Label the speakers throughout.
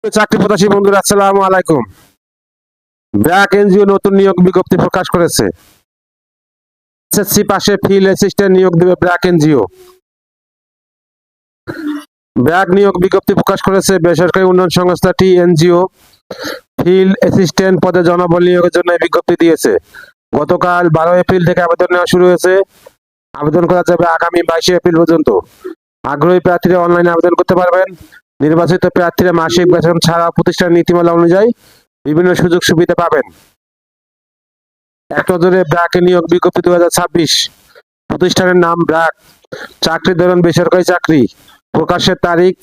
Speaker 1: চাকরি প্রত্যাশী বন্ধুরা, আসসালামু আলাইকুম। ব্র্যাক এনজিও নতুন নিয়োগ বিজ্ঞপ্তি প্রকাশ করেছে। এসএসসি পাশে ফিল্ড অ্যাসিস্ট্যান্ট নিয়োগ দেবে ব্র্যাক এনজিও। ব্র্যাক নিয়োগ বিজ্ঞপ্তি প্রকাশ করেছে বেসরকারি উন্নয়ন সংস্থাটি এনজিও ফিল্ড অ্যাসিস্ট্যান্ট পদে জনবল নিয়োগের জন্য বিজ্ঞপ্তি দিয়েছে। গতকাল 12 এপ্রিল থেকে আবেদন নেওয়া শুরু হয়েছে। আবেদন করা যাবে আগামী 22 এপ্রিল পর্যন্ত। আগ্রহী প্রার্থীরা অনলাইনে আবেদন করতে পারবেন। নির্বাচিত প্রার্থীরা মাসিক বেতন ছাড়া প্রতিষ্ঠানের নীতিমালা অনুযায়ী বিভিন্ন সুযোগ সুবিধা পাবেন। এক নজরে ব্র্যাক নিয়োগ বিজ্ঞপ্তি 2026। প্রতিষ্ঠানের নাম ব্র্যাক। চাকরির ধরন বেসরকারি চাকরি। প্রকাশের তারিখ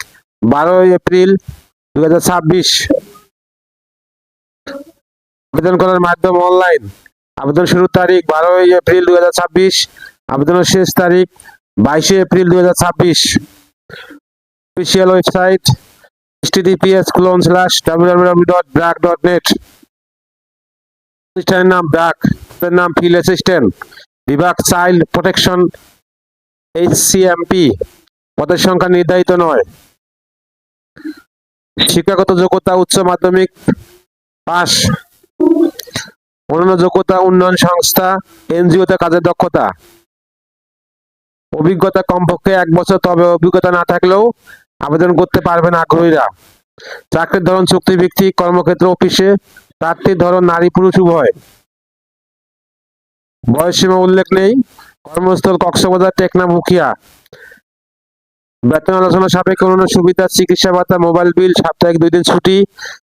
Speaker 1: 12 এপ্রিল 2026। আবেদন করার মাধ্যম অনলাইন। আবেদন শুরুর তারিখ 12 এপ্রিল 2026। আবেদনের শেষ তারিখ 22 এপ্রিল 2026। Official website https://www.brac.net। প্রতিষ্ঠানের নাম ব্র্যাক। নাম ফিল্ড অ্যাসিস্ট্যান্ট। বিভাগ চাইল্ড প্রোটেকশন HCMP। পদের সংখ্যা নির্ধারিত নয়। শিক্ষাগত যোগ্যতা উচ্চ মাধ্যমিক পাস। অন্যান্য যোগ্যতা উন্নয়ন সংস্থা এনজিওতে কাজের দক্ষতা। অভিজ্ঞতা কমপক্ষে 1 বছর, তবে অভিজ্ঞতা না থাকলেও আবেদন করতে পারবেন আগ্রহীরা। চাকরির ধরন চুক্তিভিত্তিক, কর্মক্ষেত্র অফিসে। প্রার্থীর ধরন নারী পুরুষ উভয়। বয়সসীমা উল্লেখ নেই। কর্মস্থল কক্সবাজার, টেকনাফ, উখিয়া। বেতন আলোচনা সাপেক্ষে অন্যান্য সুবিধা: চিকিৎসা ভাতা, মোবাইল বিল, সাপ্তাহিক 2 দিন ছুটি,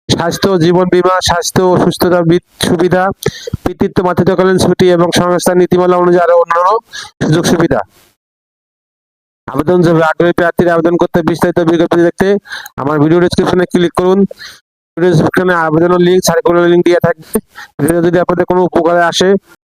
Speaker 1: স্বাস্থ্য ও জীবন বীমা, স্বাস্থ্য ও সুস্থতা সুবিধা, পিতৃত্ব মাতৃত্বকালীন ছুটি এবং সংস্থার নীতিমালা অনুযায়ী আরো অন্যান্য সুযোগ সুবিধা। আবেদন যাবে আগ্রহী প্রার্থীরা আবেদন করতে বিস্তারিত বিজ্ঞপ্তি দেখতে আমার ভিডিও ডেসক্রিপশনে ক্লিক করুন। ভিডিও ডেসক্রিপশনে আবেদনের লিঙ্ক, সার্কুলার লিঙ্ক দেওয়া থাকবে। ভিডিও যদি আপনাদের কোনো উপকারে আসে